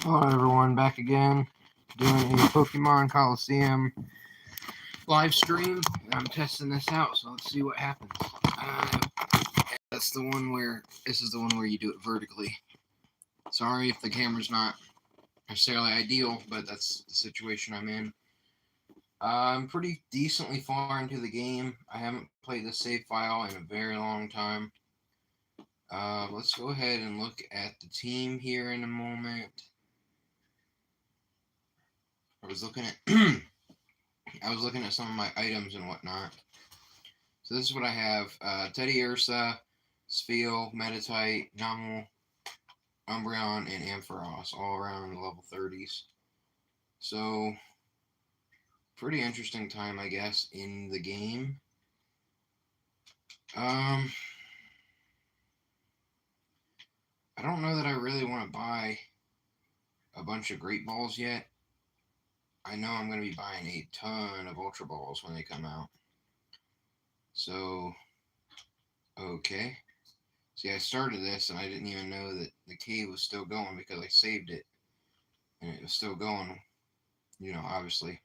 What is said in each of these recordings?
Hello everyone, back again, doing a Pokemon Coliseum live stream. I'm testing this out, so let's see what happens. This is the one where you do it vertically. Sorry if the camera's not necessarily ideal, but that's the situation I'm in. I'm pretty decently far into the game. I haven't played the save file in a very long time. Let's go ahead and look at the team here in a moment. I was looking at some of my items and whatnot. So this is what I have. Teddy Ursa, Spheal, Meditite, Numel, Umbreon, and Ampharos, all around level 30s. So, pretty interesting time, I guess, in the game. I don't know that I really want to buy a bunch of Great Balls yet. I know I'm going to be buying a ton of Ultra Balls when they come out. So, okay. See, I started this and I didn't even know that the cave was still going because I saved it. And it was still going, obviously.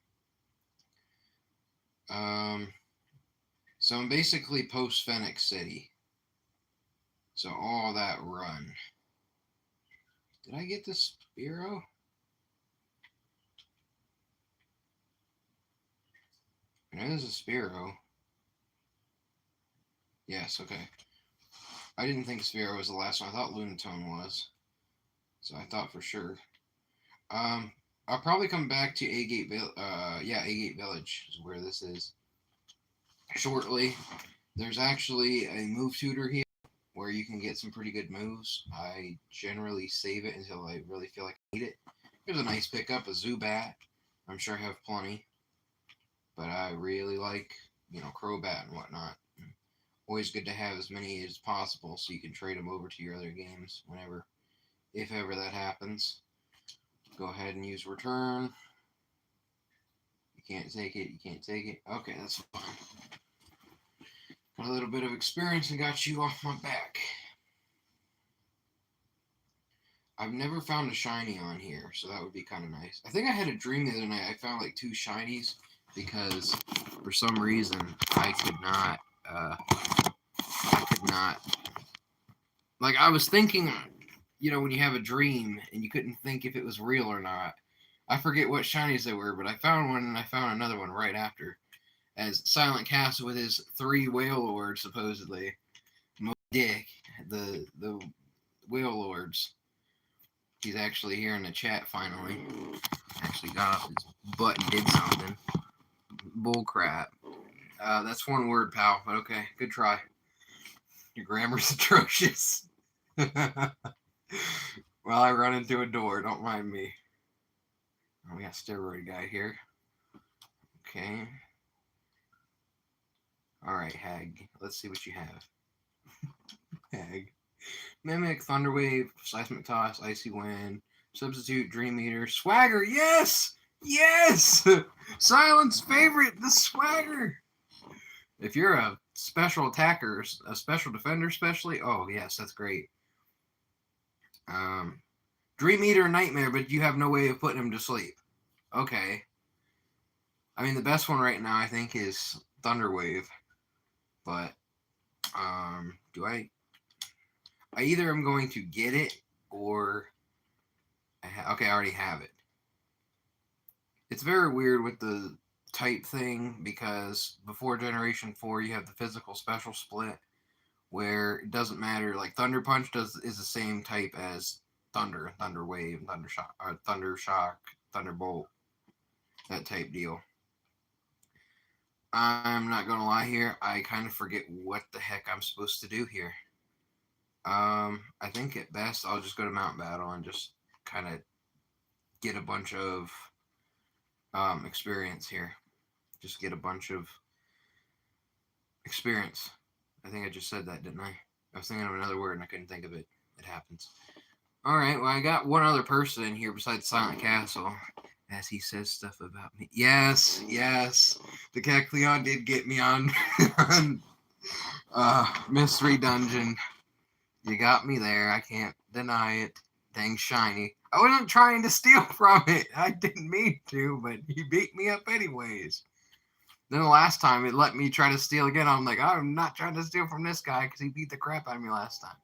So I'm basically post Phoenix City. So all that run. Did I get the Spearow? I know there's a Spearow. Yes, okay. I didn't think Spearow was the last one. I thought Lunatone was. So I thought for sure. I'll probably come back to Agate Village is where this is. Shortly. There's actually a move tutor here where you can get some pretty good moves. I generally save it until I really feel like I need it. Here's a nice pickup, a Zubat. I'm sure I have plenty. But I really like, Crobat and whatnot. Always good to have as many as possible so you can trade them over to your other games whenever, if ever that happens. Go ahead and use return. You can't take it, you can't take it. Okay, that's fine. Got a little bit of experience and got you off my back. I've never found a shiny on here, so that would be kind of nice. I think I had a dream the other night. I found like 2 shinies because for some reason I could not. Like I was thinking, when you have a dream and you couldn't think if it was real or not. I forget what shinies they were, but I found one and I found another one right after. As Silent Castle with his 3 whale lords, supposedly. Mo Dick, the whale lords. He's actually here in the chat finally. Actually got off his butt and did something. Bull crap. That's one word, pal, but okay, good try. Your grammar's atrocious. Well, I run into a door, don't mind me. Oh, we got steroid guy here. Okay. Alright, Hag. Let's see what you have. Hag. Mimic, Thunderwave, Seismic Toss, Icy Wind, Substitute, Dream Eater, Swagger, yes! Yes! Silent's favorite, the Swagger! If you're a special attacker, a special defender especially, oh yes, that's great. Dream Eater, Nightmare, but you have no way of putting him to sleep. Okay. I mean, the best one right now, I think, is Thunderwave. But, I either am going to get it, or... Okay, I already have it. It's very weird with the type thing, because before Generation 4, you have the physical special split, where it doesn't matter. Like, Thunder Punch is the same type as Thunder, Thunder Wave, Thunder Shock, Thunderbolt, that type deal. I'm not gonna lie here, I kind of forget what the heck I'm supposed to do here. I think at best I'll just go to Mount Battle and just kind of get a bunch of experience here. Just get a bunch of experience. I think I just said that, didn't I? I was thinking of another word and I couldn't think of it. It happens. Alright, well, I got one other person in here besides Silent Castle, as he says stuff about me. Yes. The Kecleon did get me on Mystery Dungeon. You got me there. I can't deny it. Dang shiny. I wasn't trying to steal from it. I didn't mean to, but he beat me up anyways. Then the last time it let me try to steal again. I'm like, I'm not trying to steal from this guy because he beat the crap out of me last time.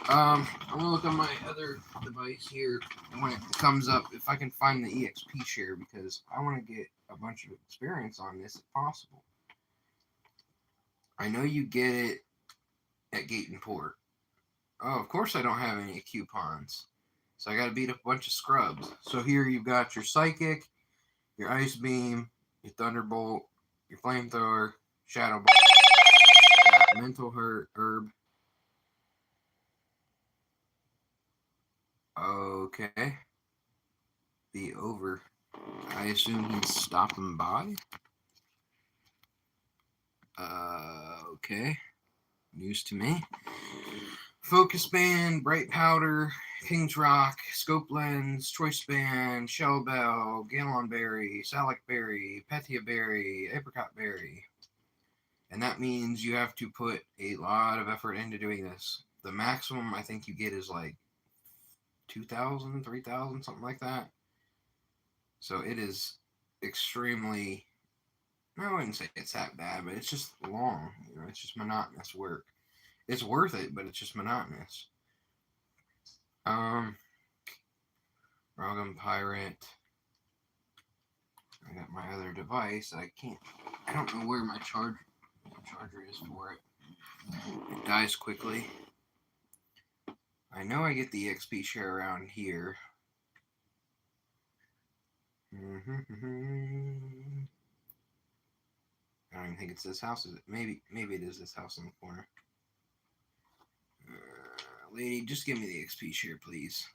I'm gonna look on my other device here when it comes up if I can find the EXP share because I want to get a bunch of experience on this if possible. I know you get it at Gate and Port. Oh, of course I don't have any coupons. So I gotta beat up a bunch of scrubs. So here you've got your Psychic, your Ice Beam, your Thunderbolt, your Flamethrower, Shadow Ball, you got Mental Herb. Okay. Be over. I assume he's stopping by. Okay. News to me. Focus Band, Bright Powder, King's Rock, Scope Lens, Choice Band, Shell Bell, Gallon Berry, Salic Berry, Pettia Berry, Apricot Berry. And that means you have to put a lot of effort into doing this. The maximum I think you get is like 2,000, 3,000, something like that. So it is extremely, I wouldn't say it's that bad, but it's just long. You know, it's just monotonous work. It's worth it, but it's just monotonous. Rogum Pirate. I got my other device. I don't know where my charger is for it. It dies quickly. I know I get the XP share around here. I don't even think it's this house. Is it? Maybe it is this house in the corner. Lady, just give me the XP share, please.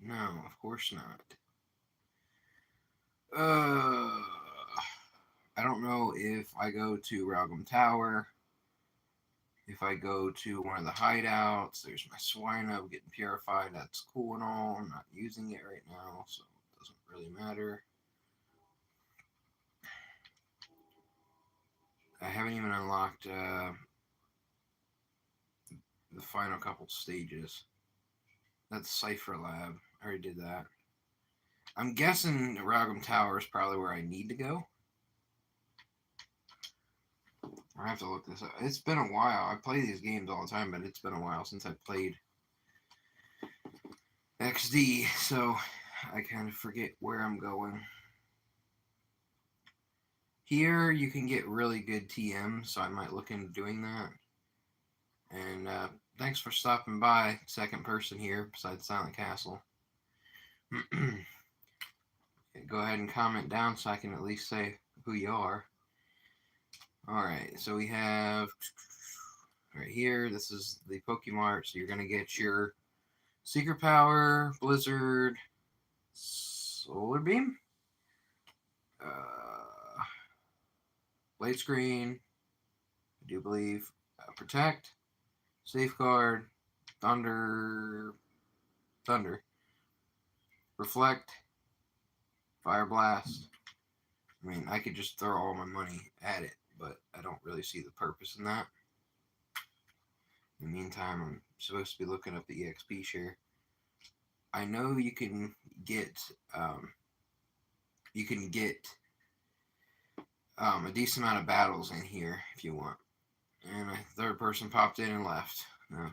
No, of course not. I don't know if I go to Ralgam Tower, if I go to one of the hideouts. There's my swine up getting purified. That's cool and all. I'm not using it right now, so it doesn't really matter. I haven't even unlocked the final couple stages. That's Cypher Lab. I already did that. I'm guessing Ralgam Tower is probably where I need to go. I have to look this up. It's been a while. I play these games all the time, but it's been a while since I played XD, so I kind of forget where I'm going. Here you can get really good TM, so I might look into doing that. And thanks for stopping by, second person here besides Silent Castle. Go ahead and comment down so I can at least say who you are. Alright, so we have right here, this is the Pokemart, so you're going to get your Secret Power, Blizzard, Solar Beam, Blade Screen, I do believe, Protect, Safeguard, Thunder, Reflect, Fire Blast. I mean, I could just throw all my money at it, but I don't really see the purpose in that. In the meantime, I'm supposed to be looking up the EXP share. I know you can get a decent amount of battles in here if you want. And a third person popped in and left. No.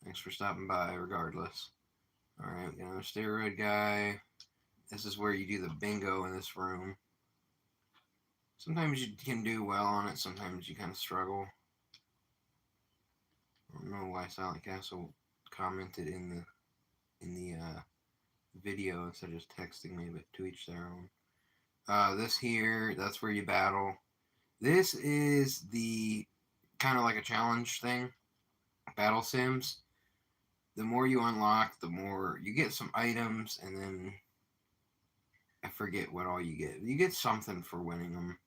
Thanks for stopping by, regardless. Alright, we got another steroid guy. This is where you do the bingo in this room. Sometimes you can do well on it, sometimes you kind of struggle. I don't know why Silent Castle commented in the video instead of just texting me, but to each their own. This here, that's where you battle. This is the kind of like a challenge thing. Battle sims. The more you unlock, the more you get some items, and then I forget what all you get. You get something for winning them.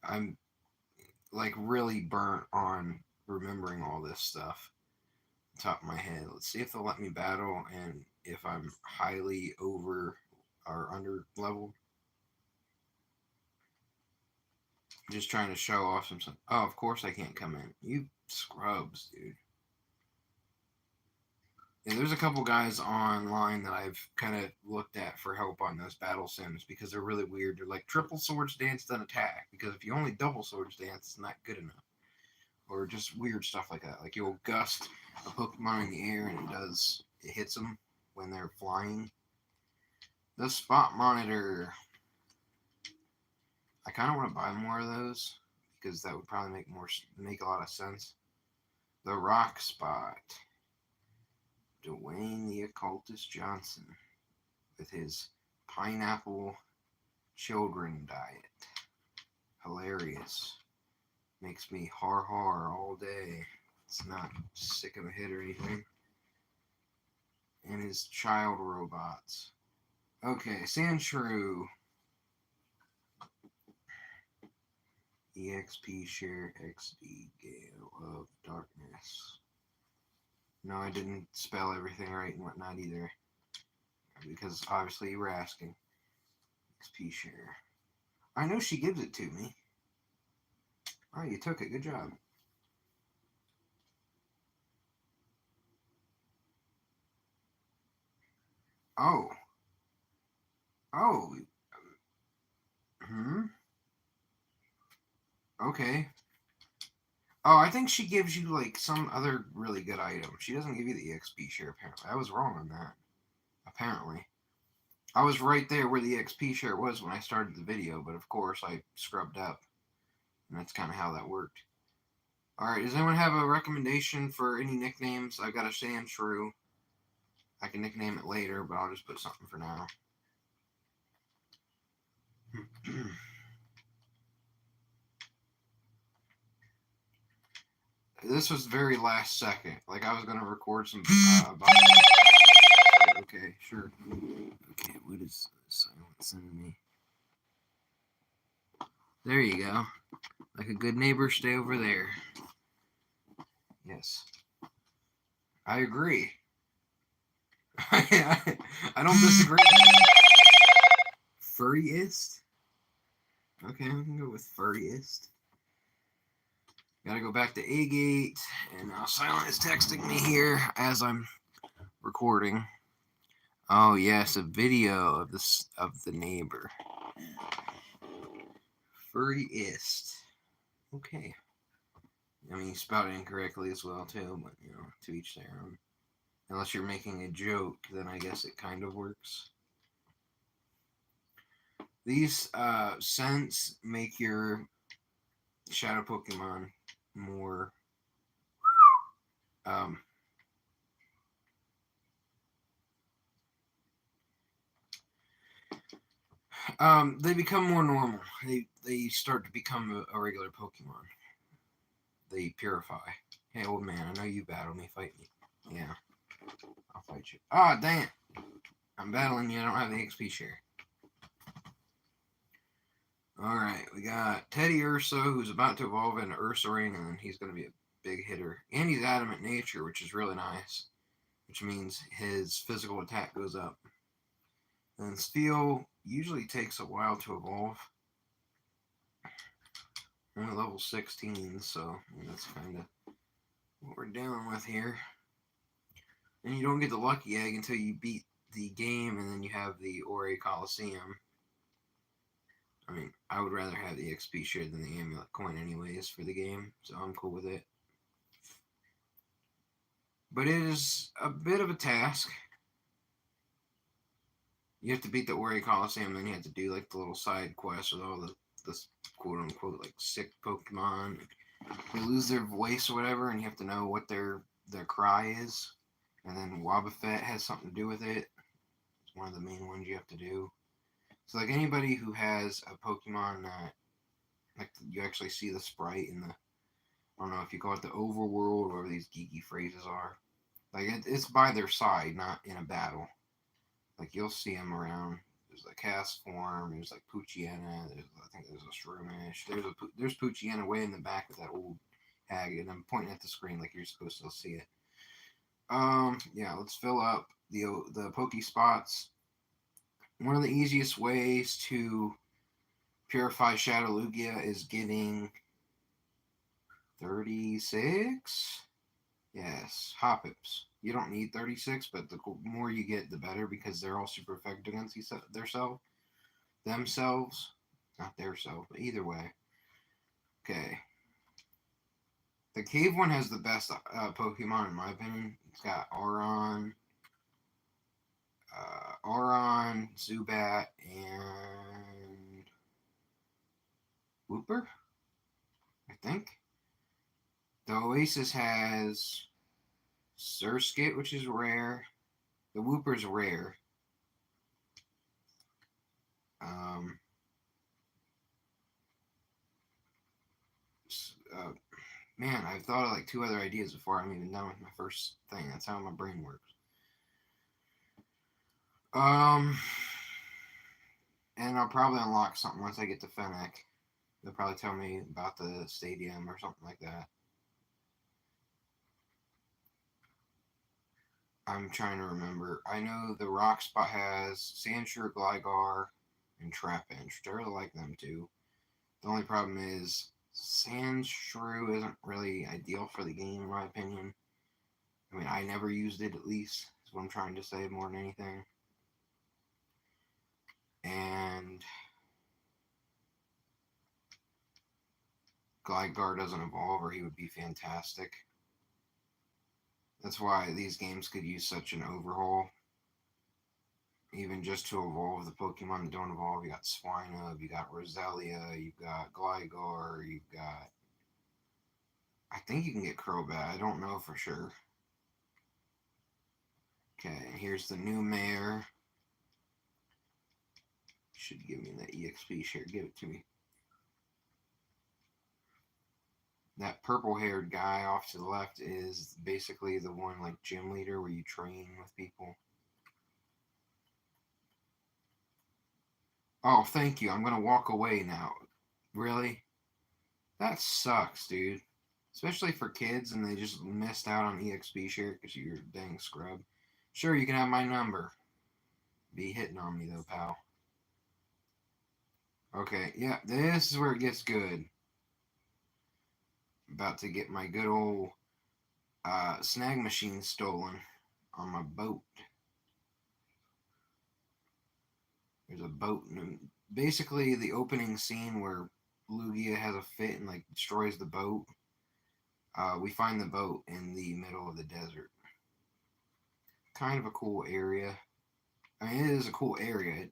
I'm like really burnt on remembering all this stuff on top of my head. Let's see if they'll let me battle and if I'm highly over or under leveled. Just trying to show off some stuff. Oh, of course I can't come in. You scrubs, dude. Yeah, there's a couple guys online that I've kind of looked at for help on those battle sims because they're really weird. They're like triple swords dance then attack, because if you only double swords dance, it's not good enough. Or just weird stuff like that. Like you'll gust a Pokemon in the air and it hits them when they're flying. The spot monitor. I kind of want to buy more of those because that would probably make a lot of sense. The rock spot. Dwayne the Occultist Johnson with his pineapple children diet. Hilarious. Makes me har all day. It's not sick of a hit or anything. And his child robots. Okay, Sandshrew. EXP Share XD Gale of Darkness. No, I didn't spell everything right and whatnot either. Because obviously you were asking. XP Share. I know she gives it to me. Oh, you took it. Good job. Oh. Oh. Okay. Oh, I think she gives you like some other really good item. She doesn't give you the EXP share, apparently. I was wrong on that. Apparently. I was right there where the XP share was when I started the video, but of course I scrubbed up. And that's kind of how that worked. Alright, does anyone have a recommendation for any nicknames? I got a Sandshrew. I can nickname it later, but I'll just put something for now. This was very last second. Like I was gonna record some. Okay, sure. Okay, what is silent sending me? There you go. Like a good neighbor, stay over there. Yes, I agree. I don't disagree. Furriest. Okay, we can go with furriest. Gotta go back to A-Gate, and now Silent is texting me here as I'm recording. Oh yes, a video of the neighbor. Furriest. Okay. I mean, you spelled it incorrectly as well too, but to each their own. Unless you're making a joke, then I guess it kind of works. These scents make your shadow Pokemon more they become more normal. They start to become a regular Pokemon. They purify. Hey, old man, I know you battle me. Fight me. Yeah, I'll fight you. Ah, dang it! I'm battling you. I don't have the XP share. Alright, we got Teddy Ursa, who's about to evolve into Ursaring, and he's going to be a big hitter. And he's adamant nature, which is really nice. Which means his physical attack goes up. And Steel usually takes a while to evolve. Only level 16, so that's kind of what we're dealing with here. And you don't get the Lucky Egg until you beat the game, and then you have the Ori Coliseum. I mean, I would rather have the XP share than the Amulet Coin anyways for the game, so I'm cool with it. But it is a bit of a task. You have to beat the Ori Coliseum, then you have to do like the little side quests with all the quote unquote like sick Pokemon. They lose their voice or whatever, and you have to know what their cry is. And then Wobbuffet has something to do with it. It's one of the main ones you have to do. So like anybody who has a Pokemon that like you actually see the sprite in the, I don't know if you call it the overworld or whatever these geeky phrases are. Like it's by their side, not in a battle. Like you'll see them around. There's like Castform. There's like Poochyena. I think there's a Shroomish. There's Poochyena way in the back of that old hag, and I'm pointing at the screen like you're supposed to see it. Yeah, let's fill up the Poke spots. One of the easiest ways to purify Shadow Lugia is getting 36. Yes, Hoppips. You don't need 36, but the more you get, the better because they're all super effective against themselves. Not their self, but either way. Okay. The cave one has the best Pokemon in my opinion. It's got Auron, Zubat, and Wooper, I think. The Oasis has Surskit, which is rare. The Wooper's rare. Um, uh, man, I've thought of like two other ideas before I'm even done with my first thing. That's how my brain works. Um, and I'll probably unlock something once I get to Fennec. They'll probably tell me about the stadium or something like that. I'm trying to remember. I know the rock spot has Sandshrew, Gligar, and Trapinch, which I really like them too. The only problem is Sandshrew isn't really ideal for the game, in my opinion. I mean, I never used it, at least, is what I'm trying to say more than anything. And Gligar doesn't evolve, or he would be fantastic. That's why these games could use such an overhaul. Even just to evolve the Pokemon that don't evolve. You got Swinub, you got Roselia, you got Gligar, you got. I think you can get Crobat. I don't know for sure. Okay, here's the new mayor. Should give me that EXP share. Give it to me. That purple-haired guy off to the left is basically the one like gym leader where you train with people. Oh, thank you. I'm gonna walk away now. Really? That sucks, dude. Especially for kids and they just missed out on EXP share because you're a dang scrub. Sure, you can have my number. Be hitting on me though, pal. Okay, yeah, this is where it gets good. About to get my good old snag machine stolen on my boat. There's a boat, and basically the opening scene where Lugia has a fit and like destroys the boat. We find the boat in the middle of the desert. Kind of a cool area. I mean, it is a cool area.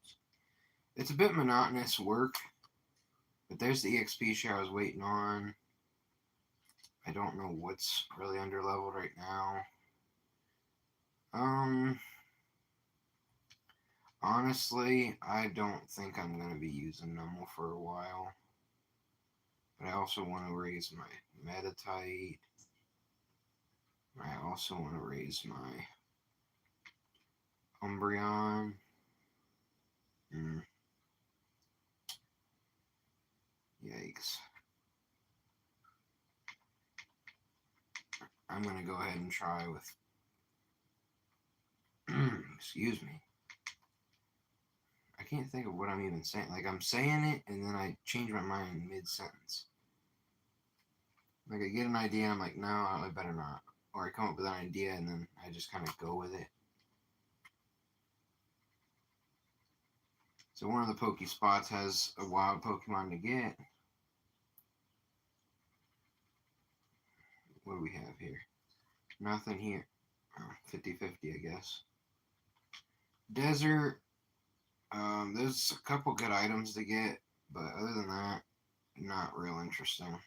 It's a bit monotonous work, but there's the EXP share I was waiting on. I don't know what's really under leveled right now. Honestly, I don't think I'm going to be using Numel for a while. But I also want to raise my Metatite. I also want to raise my Umbreon. Yikes. I'm going to go ahead and try with... Excuse me. I can't think of what I'm even saying. Like, I'm saying it, and then I change my mind mid-sentence. Like, I get an idea, I'm like, no, I better not. Or I come up with an idea, and then I just kind of go with it. So one of the Poke Spots has a wild Pokemon to get. What do we have here? Nothing here. 50-50, I guess. Desert. There's a couple good items to get, but other than that, not real interesting.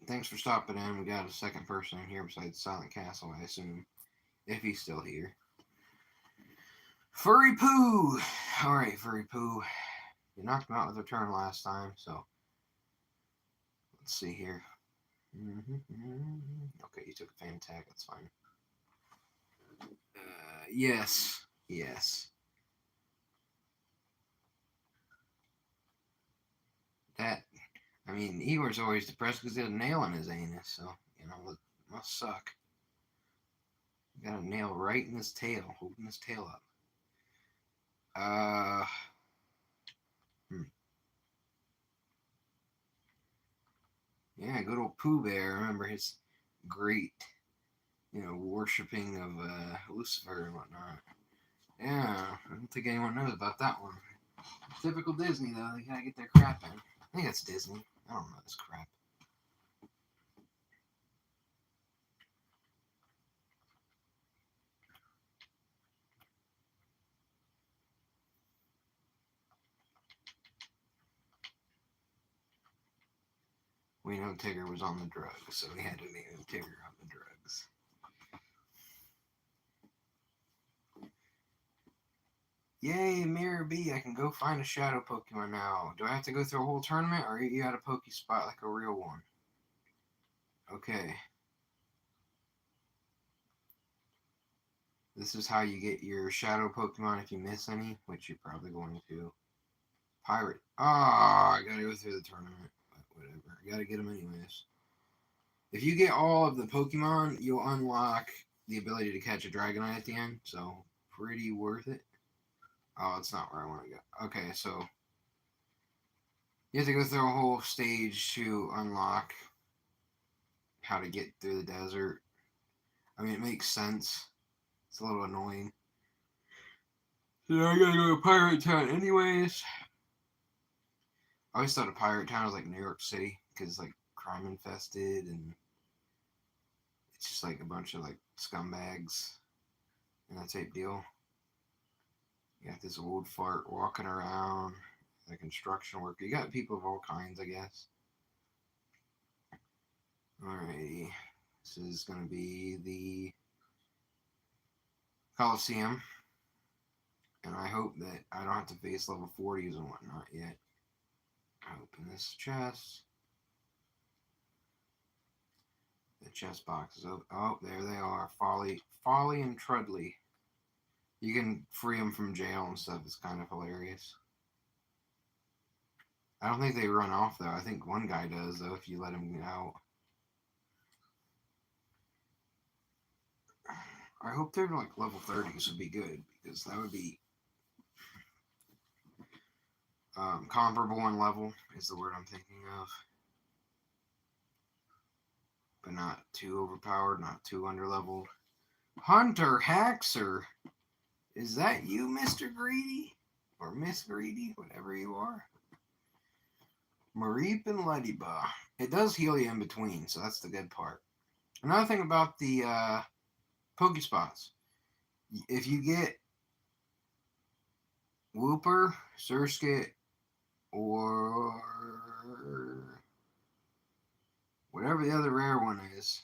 Thanks for stopping in. We got a second person in here besides Silent Castle, I assume, if he's still here. Furry Poo! Alright, Furry Poo. You knocked him out with a turn last time, so let's see here. Okay, you took a fan attack, that's fine. Yes. That, I mean, Eeyore's always depressed because he had a nail in his anus, so, you know, it must suck. Got a nail right in his tail, holding his tail up. Yeah, good old Pooh Bear. I remember his great worshipping of Lucifer and whatnot. Yeah, I don't think anyone knows about that one. Typical Disney, though. They gotta get their crap in. I think that's Disney. I don't know this crap. We know Tigger was on the drugs, so we had to name Tigger on the drugs. Yay, Mirror B, I can go find a shadow Pokemon now. Do I have to go through a whole tournament, or are you at a Pokespot like a real one? Okay. This is how you get your shadow Pokemon if you miss any, which you're probably going to. Pirate. Ah, I gotta go through the tournament. But whatever. I gotta get them anyways. If you get all of the Pokemon, you'll unlock the ability to catch a Dragonite at the end, so pretty worth it. Oh, it's not where I want to go. Okay, so you have to go through a whole stage to unlock how to get through the desert. I mean, it makes sense. It's a little annoying. So I gotta go to Pirate Town anyways. I always thought a Pirate Town was like New York City because it's like crime infested and it's just like a bunch of like scumbags and that type deal. You got this old fart walking around, the construction worker. You got people of all kinds, I guess. Alrighty. This is going to be the Coliseum. And I hope that I don't have to face level 40s and whatnot yet. I open this chest. The chest box is open. Oh, there they are. Folly and Trudley. You can free them from jail and stuff. It's kind of hilarious. I don't think they run off, though. I think one guy does, though, if you let him get out. I hope they're like level 30s would be good, because that would be comparable in level, is the word I'm thinking of. But not too overpowered, not too underleveled. Hunter Haxer! Is that you, Mr. Greedy? Or Miss Greedy? Whatever you are. Mareep and Ladybug. It does heal you in between, so that's the good part. Another thing about the Pokespots. If you get Wooper, Surskit, or whatever the other rare one is.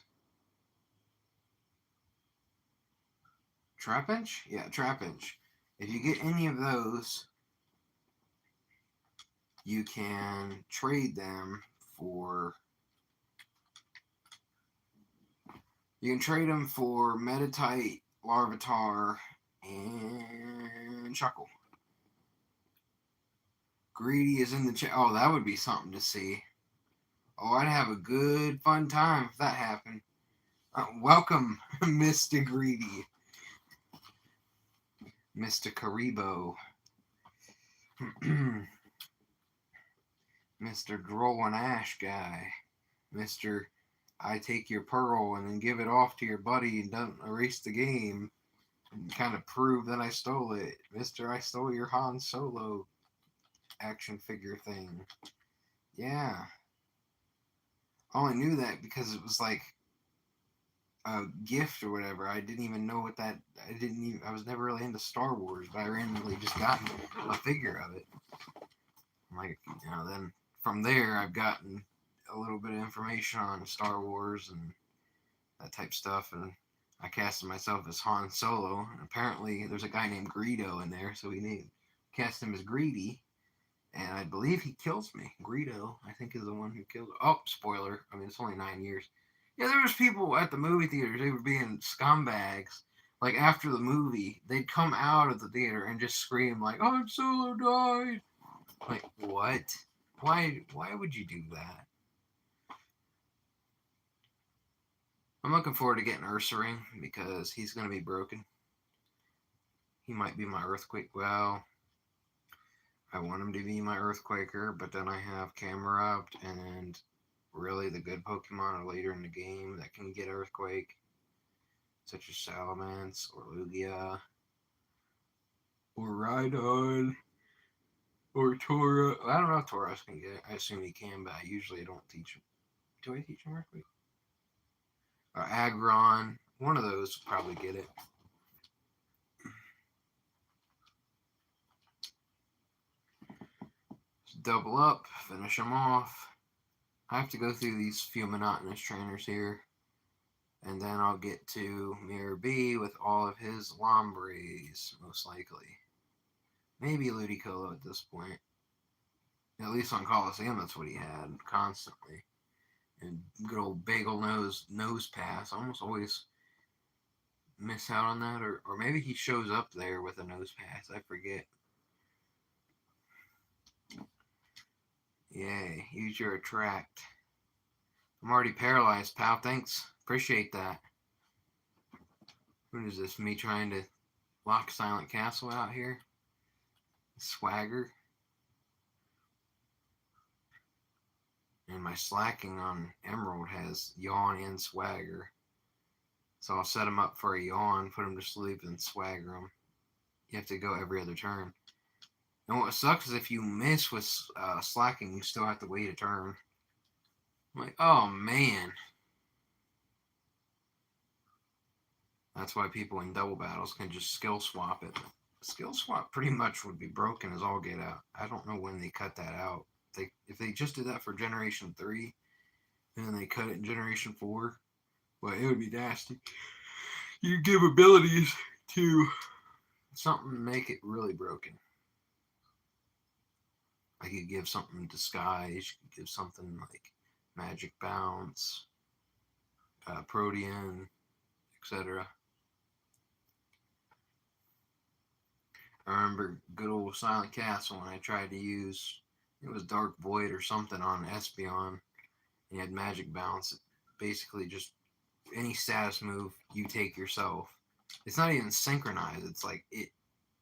Trapinch? Yeah, Trapinch. If you get any of those, you can trade them for. You can trade them for Meditite, Larvitar, and Chuckle. Greedy is in the chat. Oh, that would be something to see. Oh, I'd have a good, fun time if that happened. Welcome, Mr. Greedy. Mr. Karibo. Mr. Droll and Ash guy. Mr. I take your pearl and then give it off to your buddy and don't erase the game and kind of prove that I stole it. Mr. I stole your Han Solo action figure thing. Yeah. I only knew that because it was like a gift or whatever. I didn't even know what that. I was never really into Star Wars, but I randomly just got a figure of it. Like, then from there, I've gotten a little bit of information on Star Wars and that type stuff, and I casted myself as Han Solo. And apparently, there's a guy named Greedo in there, so we cast him as Greedy, and I believe he kills me. Greedo, I think, is the one who kills. Oh, spoiler! I mean, it's only 9 years. Yeah, there was people at the movie theaters. They were being scumbags. Like after the movie, they'd come out of the theater and just scream like, "Han Solo died!" Like what? Why would you do that? I'm looking forward to getting Ursaring because he's going to be broken. He might be my Earthquake. Well, I want him to be my Earthquaker, but then I have Camerupt, and really the good Pokemon are later in the game that can get Earthquake. such as Salamence or Lugia or Rhydon or Tora. I don't know if Tauros can get it. I assume he can, but I usually don't teach him. Do I teach him Earthquake? Or Aggron. One of those will probably get it. Double up, finish them off. I have to go through these few monotonous trainers here, and then I'll get to Mirror B with all of his Lombres, most likely. Maybe Ludicolo at this point. At least on Coliseum, that's what he had constantly. And good old bagel nose pass. I almost always miss out on that, or maybe he shows up there with a nose pass. I forget. Yay, use your attract. I'm already paralyzed, pal. Thanks. Appreciate that. What is this? Me trying to lock Silent Castle out here? Swagger. And my slacking on Emerald has Yawn and Swagger. So I'll set him up for a Yawn, put him to sleep, and Swagger him. You have to go every other turn. And what sucks is if you miss with slacking, you still have to wait a turn. I'm like, oh man. That's why people in double battles can just skill swap it. Skill swap pretty much would be broken as all get out. I don't know when they cut that out. If they just did that for Generation 3, and then they cut it in Generation 4, well, it would be nasty. You give abilities to something to make it really broken. I could give something Disguise, you could give something like Magic Bounce, Protean, etc. I remember good old Silent Castle when I tried to use, it was Dark Void or something on Espeon, and you had Magic Bounce. It basically just any status move you take yourself. It's not even synchronized. It's like it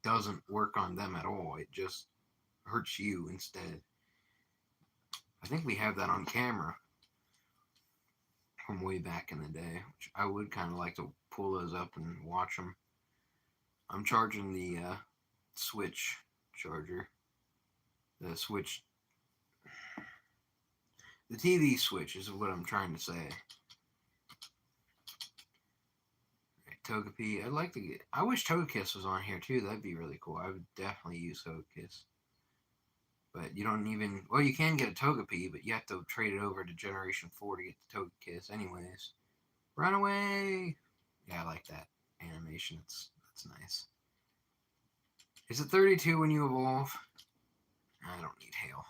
doesn't work on them at all. It just hurts you instead. I think we have that on camera from way back in the day, which I would kind of like to pull those up and watch them. I'm charging the Switch charger. The Switch. The TV switch is what I'm trying to say. Togepi. I'd like to get. I wish Togekiss was on here too. That'd be really cool. I would definitely use Togekiss. But you don't even. Well, you can get a Togepi, but you have to trade it over to Generation 4 to get the Togekiss, anyways. Run away! Yeah, I like that animation. It's nice. Is it 32 when you evolve? I don't need Hail.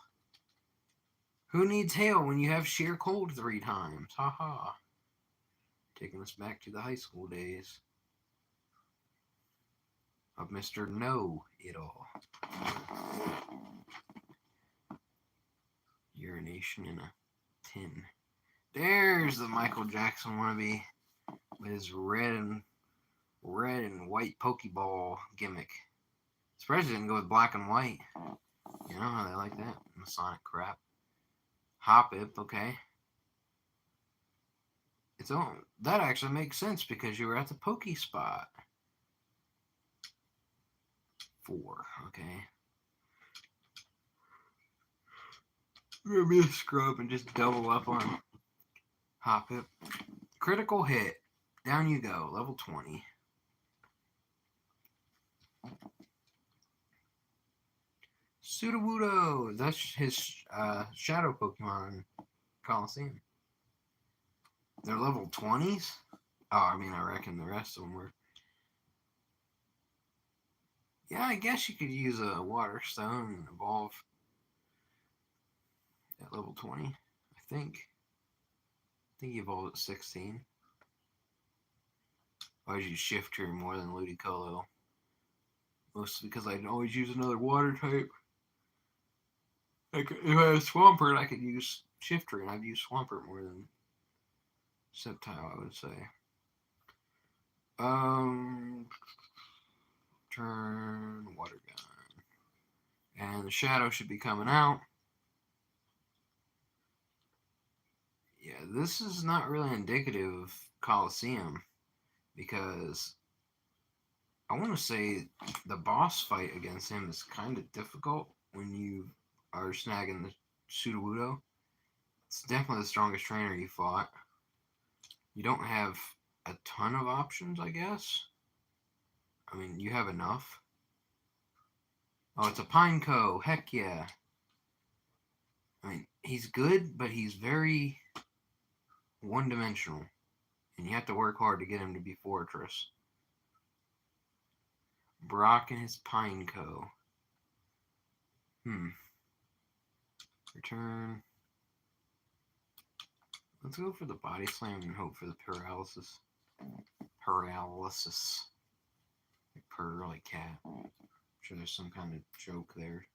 Who needs Hail when you have Sheer Cold 3 times? Haha. Taking us back to the high school days of Mr. Know-It-All. Urination in a tin. There's the Michael Jackson wannabe with his red and white Pokeball gimmick. Surprised he didn't go with black and white. You know how they like that? Masonic crap. Hoppip, okay. That actually makes sense because you were at the Poke Spot. 4, okay. I'm gonna be a scrub and just double up on Hoppip. Critical hit. Down you go. Level 20. Sudowoodo. That's his shadow Pokemon Coliseum. They're level 20s? Oh, I mean, I reckon the rest of them were. Yeah, I guess you could use a Water Stone and evolve at level 20. I think you evolved at 16. I always use Shifter more than Ludicolo. Mostly because I'd always use another water type. Like if I had Swampert, I could use Shifter, and I've used Swampert more than Sceptile, I would say. Turn Water Gun. And the Shadow should be coming out. Yeah, this is not really indicative of Coliseum. because I want to say the boss fight against him is kind of difficult when you are snagging the Sudowoodo. It's definitely the strongest trainer you fought. You don't have a ton of options, I guess. I mean, you have enough. Oh, it's a Pineco. Heck yeah. I mean, he's good, but he's very one-dimensional. And you have to work hard to get him to be Fortress. Brock and his Pineco. Return. Let's go for the Body Slam and hope for the Paralysis. Paralysis. Like purr like cat. I'm sure there's some kind of joke there.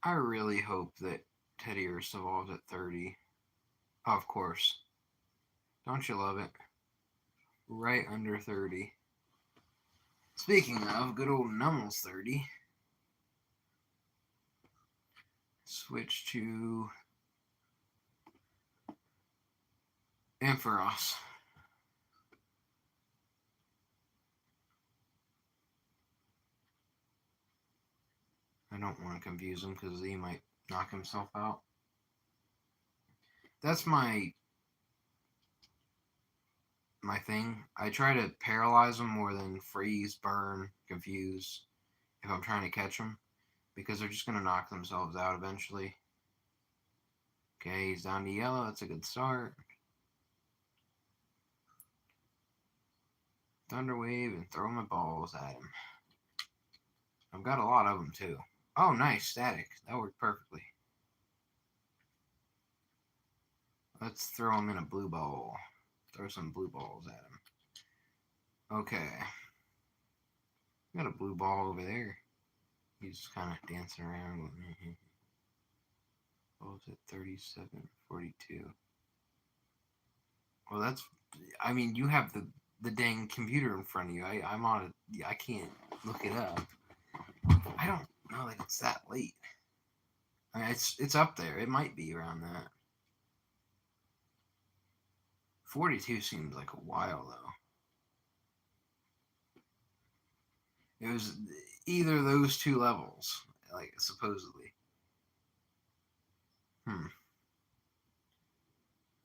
I really hope that Teddiursa evolves at 30. Of course. Don't you love it? Right under 30. Speaking of, good old Nummel's 30. Switch to Ampharos. I don't want to confuse him because he might knock himself out. That's my thing. I try to paralyze them more than freeze, burn, confuse if I'm trying to catch them, because they're just going to knock themselves out eventually. Okay, he's down to yellow. That's a good start. Thunder Wave and throw my balls at him. I've got a lot of them too. Oh, nice. Static. That worked perfectly. Let's throw him in a blue ball. Throw some blue balls at him. Okay. Got a blue ball over there. He's kind of dancing around with me. What was it? 37, 42. Well, that's... I mean, you have the dang computer in front of you. I'm on it. I can't look it up. I don't know that it's that late. I mean, it's up there. It might be around that. 42 seems like a while, though. It was either of those two levels, like, supposedly.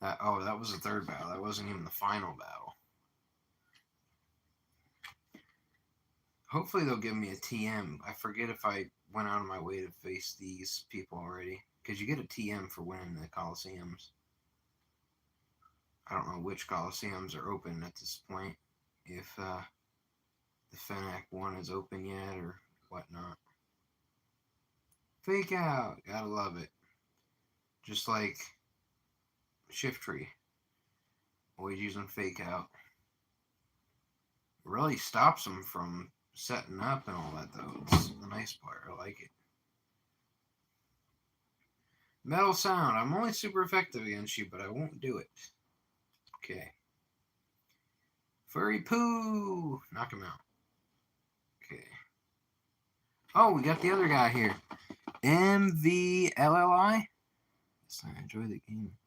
That was the third battle. That wasn't even the final battle. Hopefully they'll give me a TM. I forget if I went out of my way to face these people already. Because you get a TM for winning the Coliseums. I don't know which Coliseums are open at this point. If the Fennec one is open yet or whatnot. Fake out. Gotta love it. Just like Shiftry. Always using fake out. It really stops them from setting up and all that, though. It's the nice part. I like it. Metal Sound. I'm only super effective against you, but I won't do it. Okay. Furry Poo. Knock him out. Okay. Oh, we got the other guy here. MVLLI? Yes, I enjoy the game.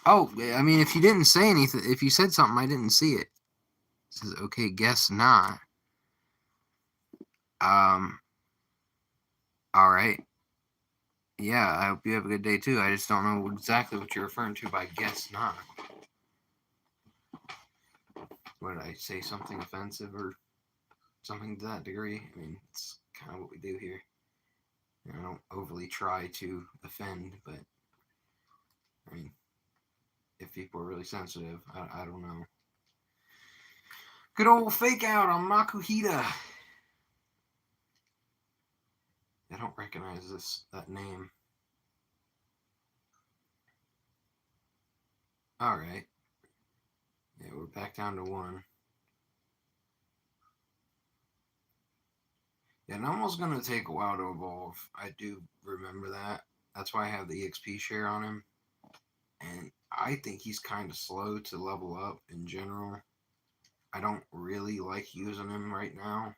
Oh, I mean, if you didn't say anything, if you said something, I didn't see it. It says, okay, guess not. All right. Yeah, I hope you have a good day too. I just don't know exactly what you're referring to by guess not. What did I say? Something offensive or something to that degree? I mean, it's kind of what we do here. I don't overly try to offend, but I mean, if people are really sensitive, I don't know. Good old fake out on Makuhita. I don't recognize that name. Alright. Yeah, we're back down to 1. Yeah, Numel's going to take a while to evolve. I do remember that. That's why I have the EXP share on him. And I think he's kind of slow to level up in general. I don't really like using him right now.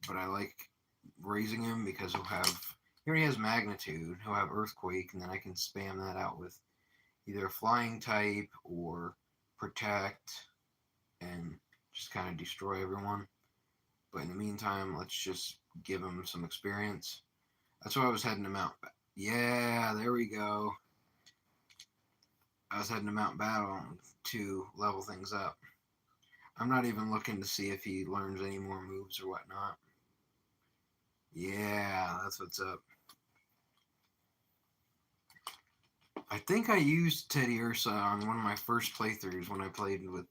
But I like raising him because he'll have He already has Magnitude. He'll have Earthquake, and then I can spam that out with either a Flying type or Protect and just kind of destroy everyone. But in the meantime, let's just give him some experience. That's why I was heading to Mount. Yeah, there we go. I was heading to Mount Battle to level things up. I'm not even looking to see if he learns any more moves or whatnot. Yeah, that's what's up. I think I used Teddy Ursa on one of my first playthroughs when I played with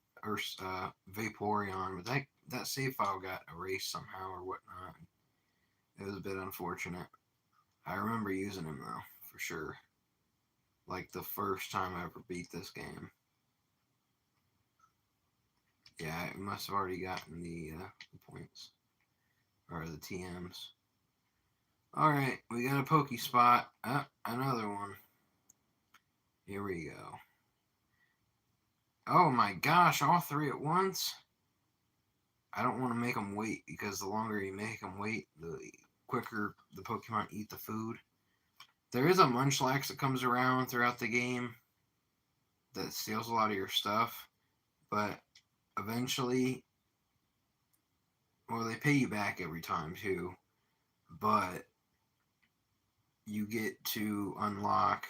Vaporeon, but that save file got erased somehow or whatnot. It was a bit unfortunate. I remember using him though, for sure. Like the first time I ever beat this game. Yeah, I must have already gotten the points. Or the TMs. Alright, we got a Pokespot. Another one. Here we go. Oh my gosh, all three at once? I don't want to make them wait, because the longer you make them wait, the quicker the Pokemon eat the food. There is a Munchlax that comes around throughout the game that steals a lot of your stuff, but eventually, well, they pay you back every time too, but you get to unlock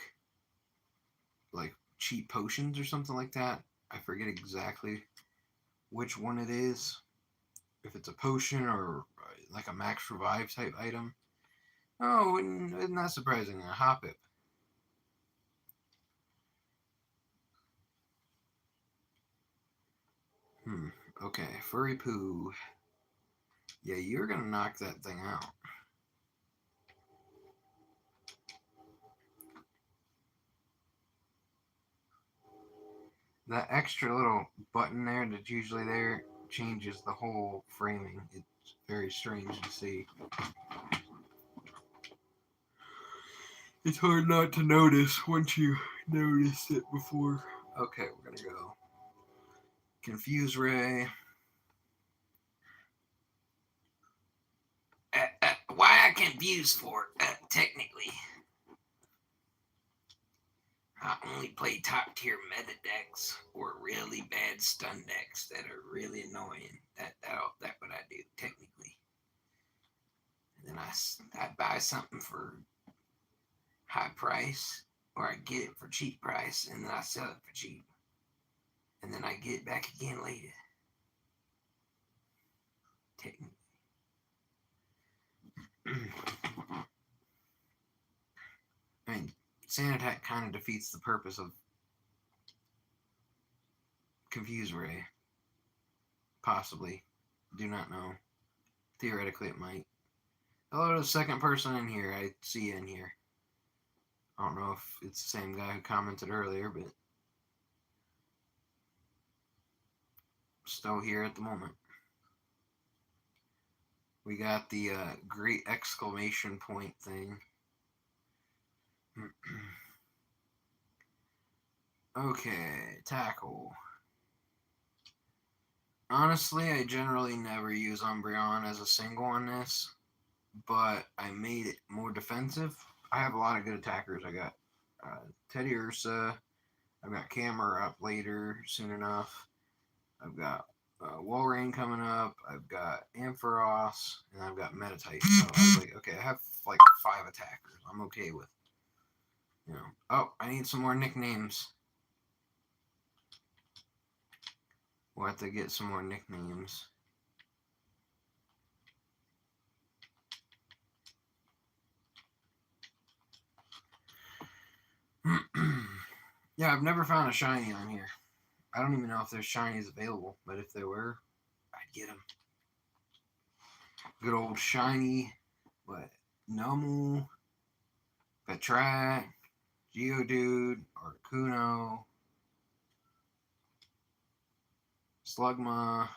like cheap potions or something like that. I forget exactly which one it is. If it's a potion or like a max revive type item. Oh, and not surprising, a Hoppip. Okay, Furry Poo. Yeah, you're gonna knock that thing out. That extra little button there that's usually there changes the whole framing. It's very strange to see. It's hard not to notice once you noticed it before. Okay, we're gonna go Confuse Ray. Why I confused for? Technically, I only play top tier meta decks or really bad stun decks that are really annoying. That's what I do technically. And then I buy something for high price, or I get it for cheap price, and then I sell it for cheap, and then I get it back again later. Technically. I mean, Sand Attack kind of defeats the purpose of Confuse Ray. Possibly. Do not know. Theoretically, it might. Hello to the second person in here. I see you in here. I don't know if it's the same guy who commented earlier, but still here at the moment. We got the great exclamation point thing. Okay, tackle. Honestly, I generally never use Umbreon as a single on this, but I made it more defensive. I have a lot of good attackers. I got Teddy Ursa. I've got Camera up later, soon enough. I've got Walrein coming up. I've got Ampharos, and I've got Meditite. So I was like, okay, I have like 5 attackers. I'm okay with, you know. Oh, I need some more nicknames. We'll have to get some more nicknames. Yeah, I've never found a shiny on here. I don't even know if there's shinies available, but if there were, I'd get them. Good old shiny, but Nomu, Petrat, Geodude, Articuno, Slugma.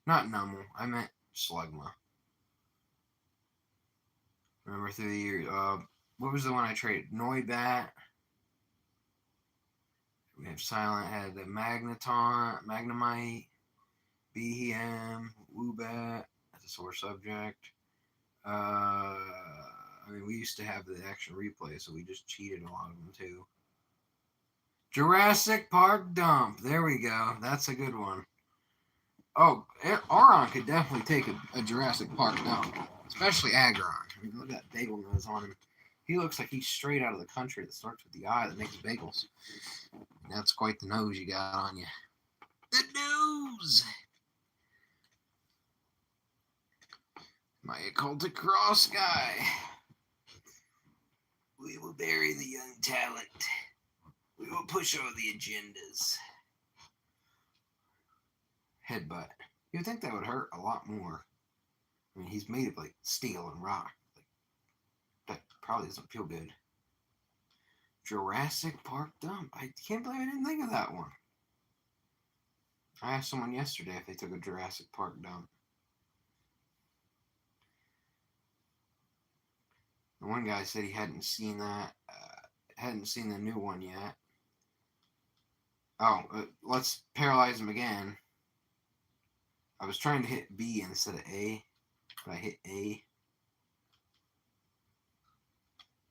Not Nomu, I meant Slugma. Remember through the years, what was the one I traded? Noibat. We have Silent Head, the Magneton, Magnemite, Behem, Woobat as a sore subject. I mean, we used to have the action replay, so we just cheated a lot of them too. Jurassic Park dump. There we go. That's a good one. Oh, Auron could definitely take a Jurassic Park dump, especially Agron. I mean, look at that bagel nose on him. He looks like he's straight out of the country that starts with the I that makes bagels. That's quite the nose you got on you. The nose! My occultic cross guy. We will bury the young talent. We will push all the agendas. Headbutt. You'd think that would hurt a lot more. I mean, he's made of like steel and rock. That probably doesn't feel good. Jurassic Park dump. I can't believe I didn't think of that one. I asked someone yesterday if they took a Jurassic Park dump. The one guy said he hadn't seen that, hadn't seen the new one yet. Oh, let's paralyze him again. I was trying to hit B instead of A, but I hit A.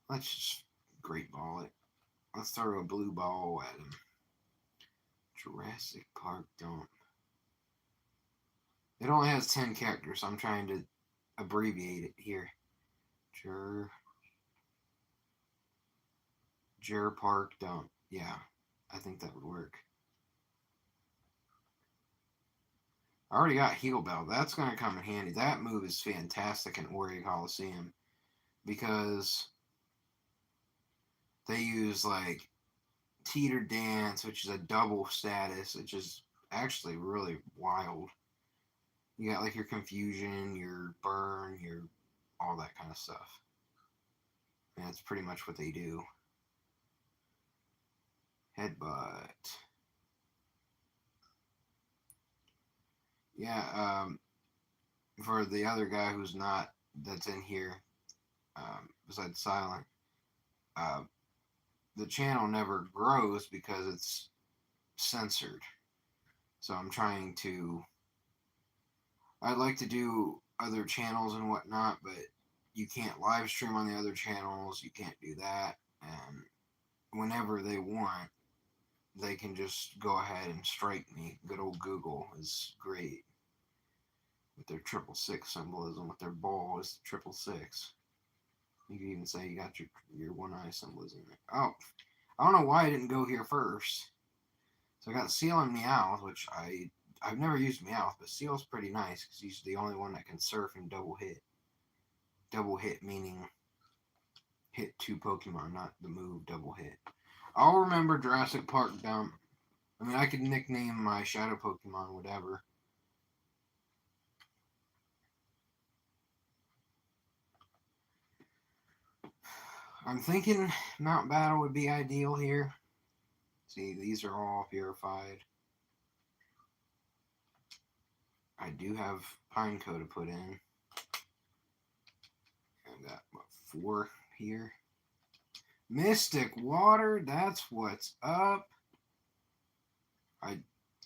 Let's just great ball it. Let's throw a blue ball at him. Jurassic Park dump. It only has 10 characters, so I'm trying to abbreviate it here. Jur Park dump. Yeah, I think that would work. I already got Heal Bell. That's going to come in handy. That move is fantastic in Warrior Coliseum because they use like Teeter Dance, which is a double status, which is actually really wild. You got like your Confusion, your Burn, your all that kind of stuff. And that's pretty much what they do. Headbutt. Yeah, for the other guy who's not, that's in here, besides Silent, the channel never grows because it's censored. So I'm trying to, I'd like to do other channels and whatnot, but you can't live stream on the other channels. You can't do that. And whenever they want, they can just go ahead and strike me. Good old Google is great with their 666 symbolism. With their ball is 666. You can even say you got your one eye symbolism there. Oh, I don't know why I didn't go here first. So I got Seal and Meowth, which I've never used Meowth, but Seal's pretty nice because he's the only one that can surf and double hit. Double hit meaning hit 2 Pokemon, not the move double hit. I'll remember Jurassic Park dump. I mean, I could nickname my Shadow Pokemon whatever. I'm thinking Mount Battle would be ideal here. See, these are all purified. I do have Pineco to put in. I've got, what, 4 here. Mystic Water, that's what's up. I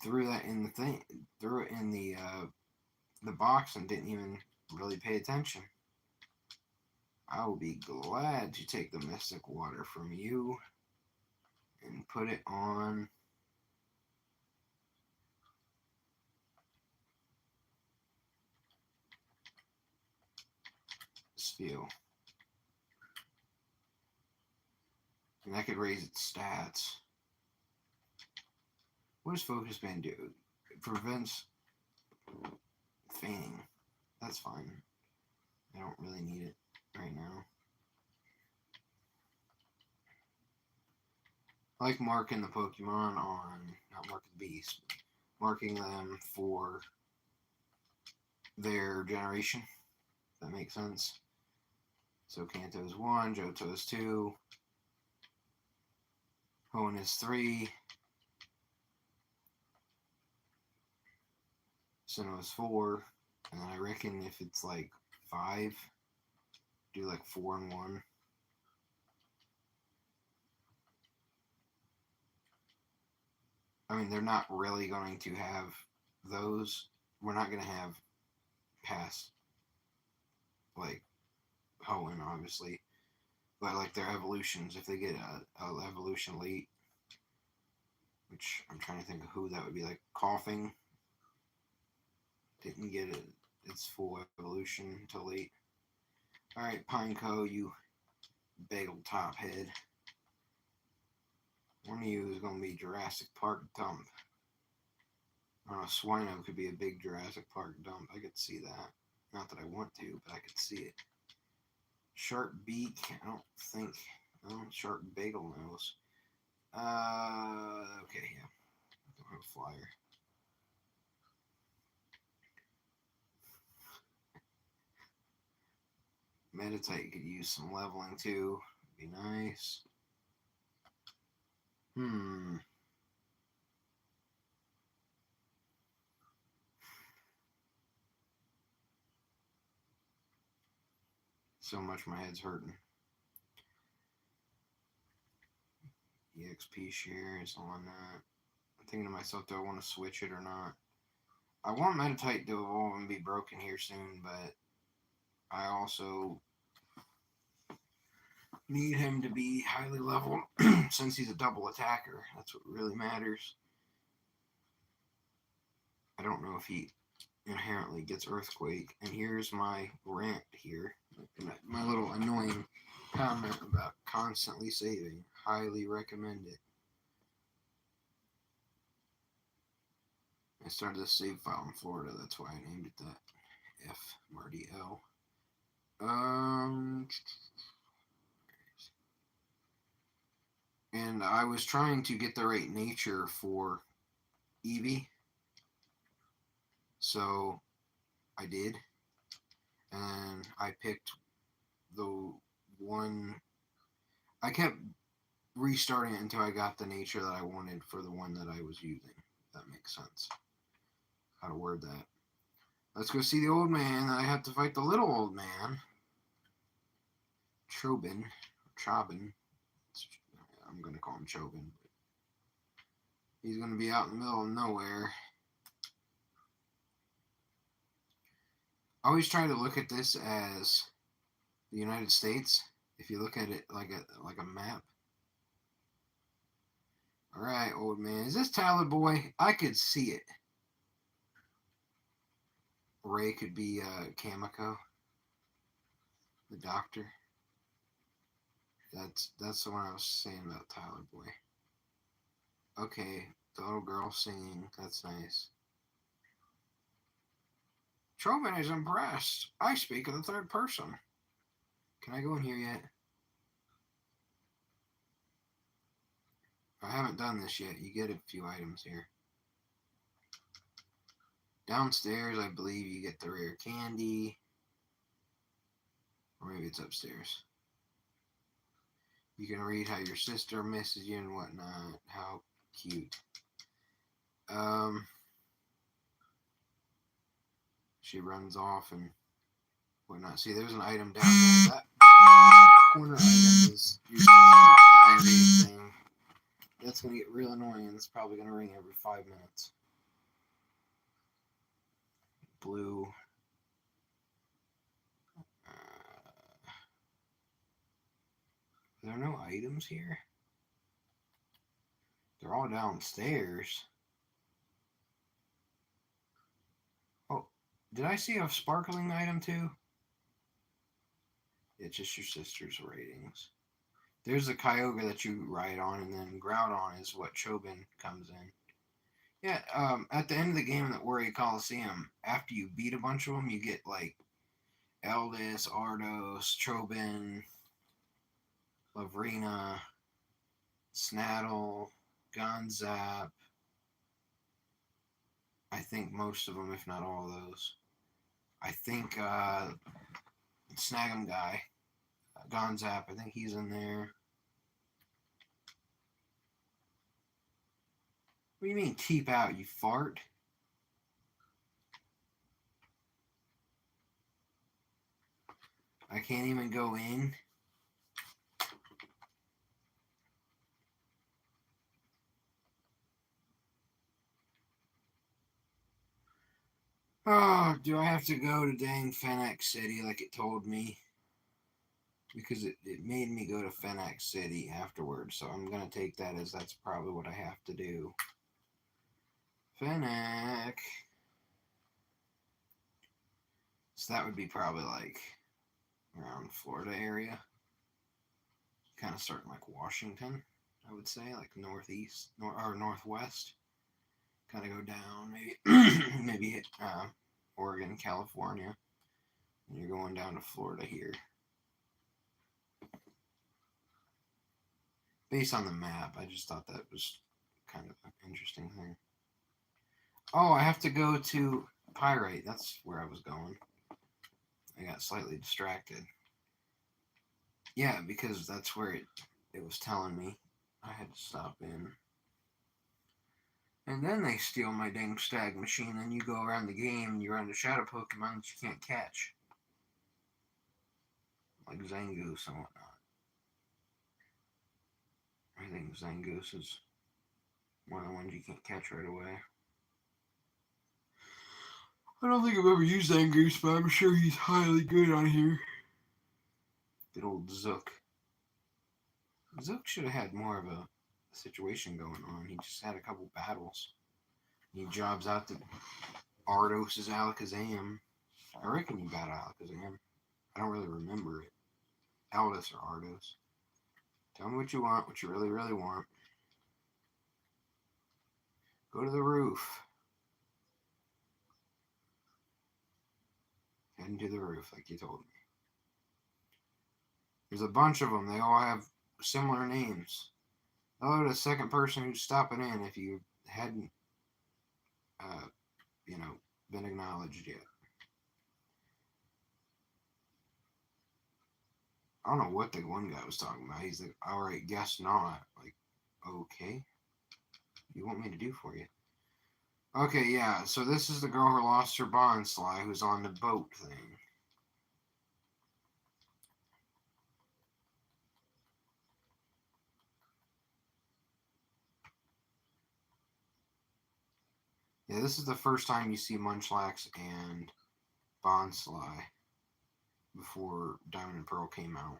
threw that in the thing, threw it in the box and didn't even really pay attention. I will be glad to take the Mystic Water from you and put it on Spiel. And that could raise its stats. What does Focus Band do? It prevents fainting. That's fine. I don't really need it right now. I like marking the Pokemon on, not marking the beast, marking them for their generation. If that makes sense. So Kanto's 1, Johto's 2, Hoenn is 3, Sinnoh is 4, and then I reckon if it's like 5, do like 4 and 1. I mean, they're not really going to have those. We're not going to have past, like, Hoenn, obviously, but like their evolutions, if they get a evolution late, which I'm trying to think of who that would be, like Coughing didn't get its full evolution until late. All right, Pineco, you bagel top head. One of you is going to be Jurassic Park dump. Swino could be a big Jurassic Park dump. I could see that. Not that I want to, but I could see it. Shark beak. I don't think. Oh, shark bagel nose. Okay, yeah. I don't have a flyer. Meditite could use some leveling too. Be nice. So much my head's hurting. EXP shares on that. I'm thinking to myself, do I want to switch it or not? I want Meditite to evolve and be broken here soon, but I also need him to be highly leveled since he's a double attacker. That's what really matters. I don't know if he inherently gets Earthquake. And here's my rant here. My little annoying comment about constantly saving. Highly recommend it. I started this save file in Florida. That's why I named it that. F Marty L. And I was trying to get the right nature for Eevee. So I did. And I picked the one. I kept restarting it until I got the nature that I wanted for the one that I was using. If that makes sense. How to word that. Let's go see the old man. I have to fight the little old man. Chobin. I'm going to call him Chobin. He's going to be out in the middle of nowhere. I always try to look at this as the United States. If you look at it like a map. All right, old man. Is this Tyler Boy? I could see it. Ray could be Kamiko, the doctor. That's the one I was saying about Tyler Boy. Okay, the little girl singing. That's nice. Chobin is impressed. I speak in the third person. Can I go in here yet? I haven't done this yet. You get a few items here. Downstairs, I believe you get the rare candy. Or maybe it's upstairs. You can read how your sister misses you and whatnot. How cute. She runs off and whatnot. See, there's an item down there. That corner item is your sister's diary thing. That's going to get real annoying, and it's probably going to ring every 5 minutes. Blue. There are no items here? They're all downstairs. Oh, did I see a sparkling item too? It's just your sister's ratings. There's a Kyogre that you ride on, and then Groudon is what Chobin comes in. Yeah, at the end of the game in the Warrior Coliseum, after you beat a bunch of them, you get like Eldis, Ardos, Chobin, Lavrina, Snaddle, Gonzap. I think most of them, if not all of those. I think Snag'em guy, Gonzap, I think he's in there. What do you mean keep out, you fart? I can't even go in. Oh, do I have to go to dang Fennec City like it told me? because it made me go to Fennec City afterwards. So I'm going to take that as that's probably what I have to do. Fennec. So that would be probably like around Florida area. Kind of starting like Washington, I would say, like northeast or northwest. Kind of go down, maybe maybe hit Oregon, California, and you're going down to Florida here. Based on the map, I just thought that was kind of an interesting thing. Oh, I have to go to Pyrite. That's where I was going. I got slightly distracted. Yeah, because that's where it was telling me I had to stop in. And then they steal my dang stag machine, and you go around the game and you run into shadow Pokemon that you can't catch. Like Zangoose and whatnot. I think Zangoose is one of the ones you can't catch right away. I don't think I've ever used Zangoose, but I'm sure he's highly good on here. Good old Zook. Zook should have had more of a situation going on. He just had a couple battles. He jobs out to Ardos' Alakazam. I reckon you got Alakazam. I don't really remember it. Aldous or Ardos. Tell me what you want, what you really, really want. Go to the roof. Head into the roof, like you told me. There's a bunch of them. They all have similar names. Hello to the second person who's stopping in if you hadn't, uh, been acknowledged yet. I don't know what the one guy was talking about. He's like, alright, guess not. Like, okay. What do you want me to do for you? Okay, yeah, so this is the girl who lost her Bonsly who's on the boat thing. Yeah, this is the first time you see Munchlax and Bonsly before Diamond and Pearl came out.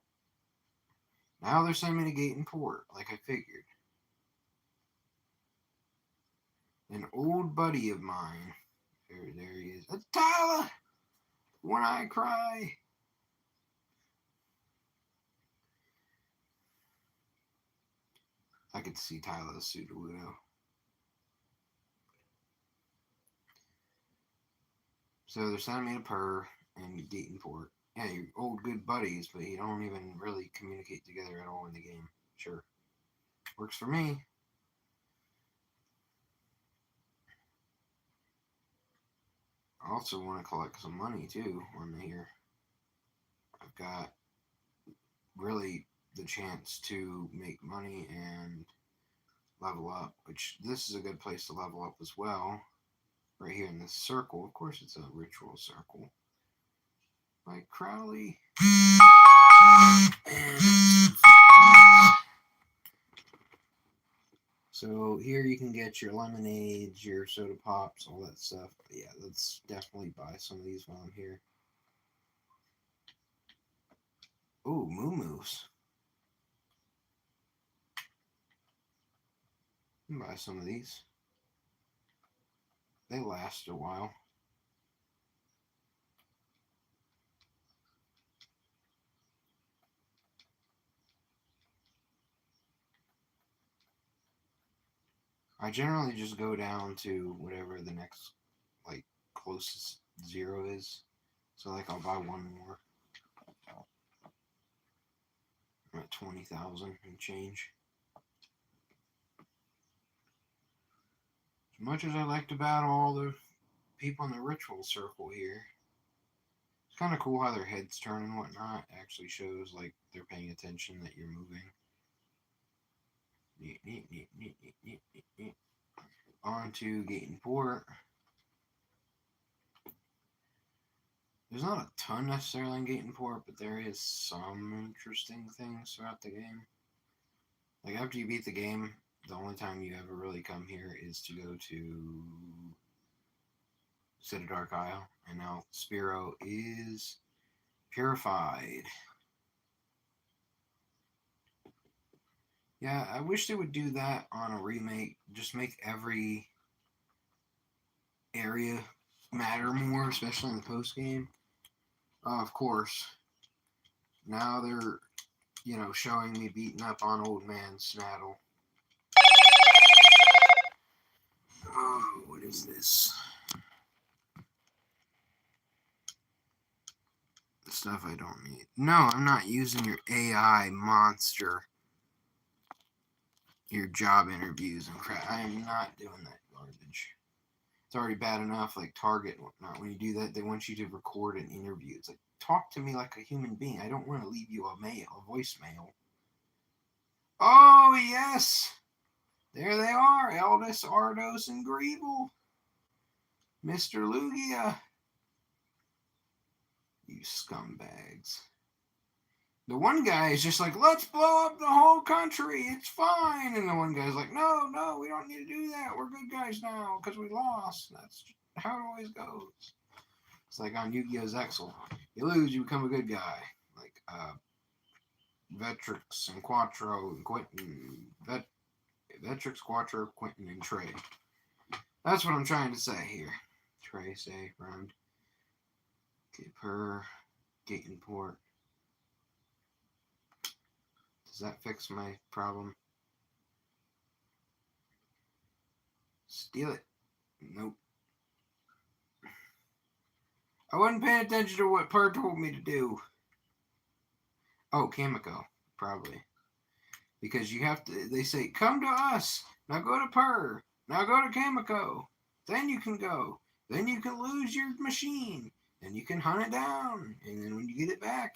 Now they're sending me to Gate and Port, like I figured. An old buddy of mine. There he is. That's Tyler! When I cry. I could see Tyler's Sudowoodo. So they're sending me to Purr and Gate and Port. Yeah, you're old good buddies, but you don't even really communicate together at all in the game. Sure. Works for me. I also want to collect some money too when they're here. I've got really the chance to make money and level up, which this is a good place to level up as well. Right here in this circle. Of course, it's a ritual circle. Like Crowley. So here you can get your lemonades, your soda pops, all that stuff. But yeah, let's definitely buy some of these while I'm here. Ooh, Moo Moos. Buy some of these. They last a while. I generally just go down to whatever the next, like, closest zero is. So, like, I'll buy one more. I'm at 20,000 and change. As much as I like to battle all the people in the ritual circle here, it's kind of cool how their heads turn and whatnot. It actually shows, like, they're paying attention that you're moving. Neat, neat, neat, neat, neat, neat, neat, neat. On to Gate and Port. There's not a ton necessarily in Gate and Port, but there is some interesting things throughout the game. Like, after you beat the game, the only time you ever really come here is to go to City Dark Isle, and now Spearow is purified. Yeah, I wish they would do that on a remake. Just make every area matter more, especially in the post game. Of course, now they're showing me beating up on old man Snaddle. Oh, what is this? Stuff I don't need. No, I'm not using your AI monster. Your job interviews and crap. I am not doing that garbage. It's already bad enough, like Target and whatnot. When you do that, they want you to record an interview. It's like, talk to me like a human being. I don't want to leave you a voicemail. Oh, yes! There they are, Eldest, Ardos, and Greeble. Mr. Lugia. You scumbags. The one guy is just like, let's blow up the whole country. It's fine. And the one guy's like, no, we don't need to do that. We're good guys now because we lost. That's how it always goes. It's like on Yu-Gi-Oh! Zexal. You lose, you become a good guy. Like Vetrix and Quattro and Quentin. Vetrix, Quattro, Quentin, and Trey. That's what I'm trying to say here. Trey, say, round. Keep her. Gate and port. Does that fix my problem? Steal it. Nope. I wasn't paying attention to what Per told me to do. Oh, Kamiko, probably. Because you have to, they say, come to us. Now go to Per. Now go to Kamiko. Then you can go. Then you can lose your machine. Then you can hunt it down. And then when you get it back,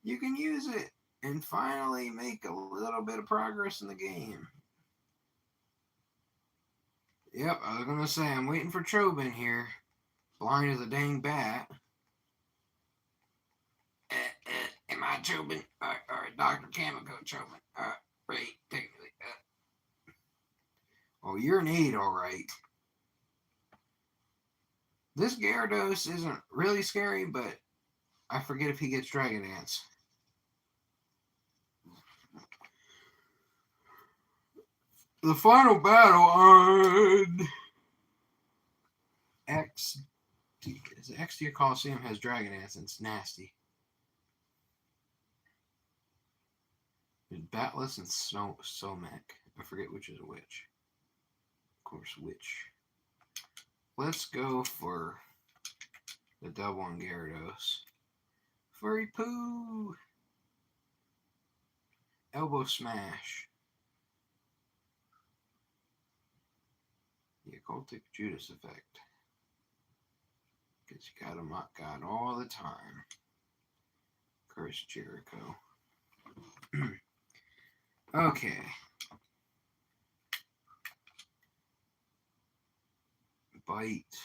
you can use it. And finally make a little bit of progress in the game. Yep, I was going to say, I'm waiting for Chobin here. Blind as a dang bat. Am I Chobin? Or Dr. Kamiko Chobin? Right, technically. Oh, you're an 8, all right. This Gyarados isn't really scary, but I forget if he gets Dragon Dance. The final battle on XD Coliseum has Dragon Dance, and it's nasty. There's Batless and Somek. I forget which is which. Of course, which. Let's go for the double on Gyarados. Furry Poo! Elbow Smash. The Occultic Judas effect. Because you got him up God all the time. Curse Jericho. Okay. Bite.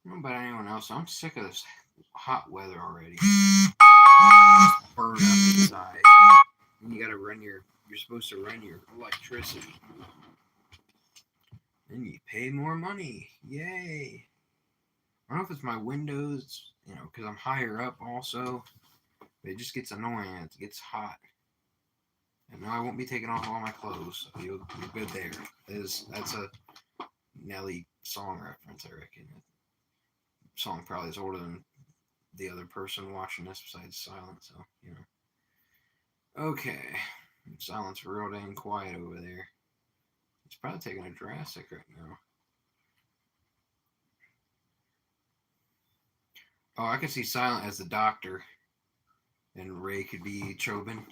I don't know about anyone else. I'm sick of this hot weather already. Burn up inside. And you gotta you're supposed to run your electricity. Then you pay more money. Yay. I don't know if it's my windows, because I'm higher up also. But it just gets annoying. It gets hot. And no, I won't be taking off all my clothes. So you're good there. That's a Nelly song reference, I reckon. The song probably is older than the other person watching this besides Silent, so, Okay. Silent's real dang quiet over there. He's probably taking a Jurassic right now. Oh, I can see Silent as the doctor. And Ray could be Chobin.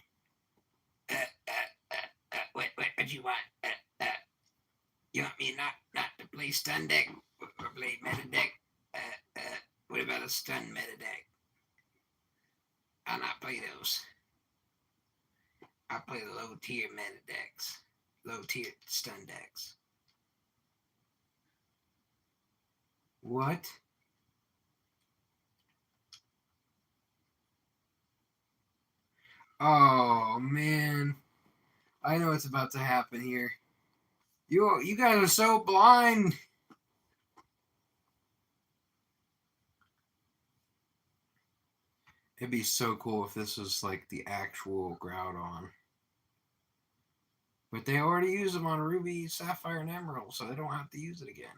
What you want? You want me not to play stun deck or play meta deck? What about a stun meta deck? I'll not play those. I'll play the low tier meta decks. Low tier stun decks. What? Oh man. I know what's about to happen here. You guys are so blind. It'd be so cool if this was like the actual Groudon. But they already used them on Ruby, Sapphire, and Emerald, so they don't have to use it again.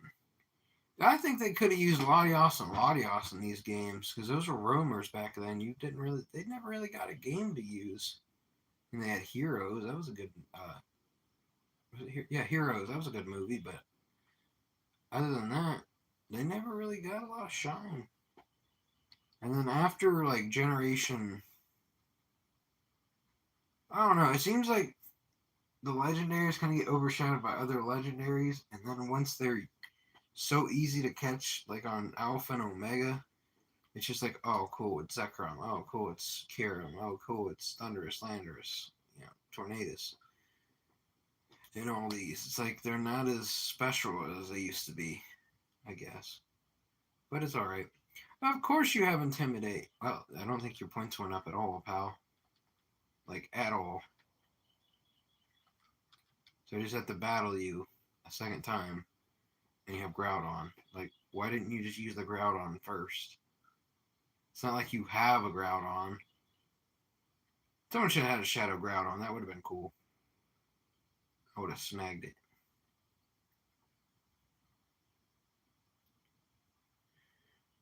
I think they could have used Latios in these games because those were roamers back then. They never really got a game to use. And they had Heroes. That was a good, Heroes. That was a good movie. But other than that, they never really got a lot of shine. And then after like Generation, I don't know. It seems like the legendaries kind of get overshadowed by other legendaries, and then once they're so easy to catch, like on Alpha and Omega, it's just like, oh, cool, it's Zekrom. Oh, cool, it's Kyurem. Oh, cool, it's Thundurus, Landorus, Tornadus. And all these. It's like they're not as special as they used to be, I guess. But it's alright. Of course you have Intimidate. Well, I don't think your points went up at all, pal. Like, at all. So I just have to battle you a second time, and you have Groudon. Like, why didn't you just use the Groudon first? It's not like you have a Groudon. Someone should have had a Shadow Groudon. That would have been cool. I would have snagged it.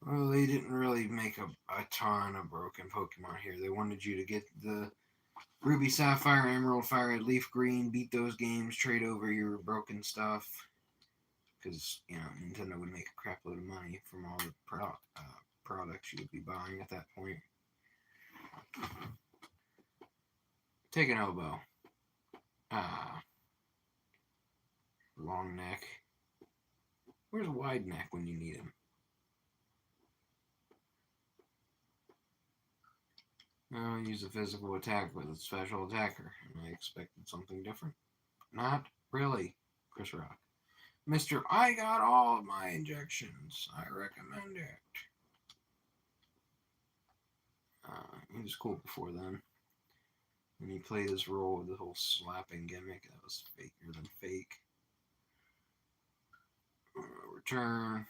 Well, they didn't really make a ton of broken Pokemon here. They wanted you to get the Ruby, Sapphire, Emerald, Fire, Leaf Green, beat those games, trade over your broken stuff. Because, Nintendo would make a crap load of money from all the products you would be buying at that point. Take an elbow. Long neck. Where's wide neck when you need him? Use a physical attack with a special attacker. I expected something different. Not really, Chris Rock. Mr. I got all of my injections. I recommend it. He was cool before then. And he played his role with the whole slapping gimmick. That was faker than fake. Return.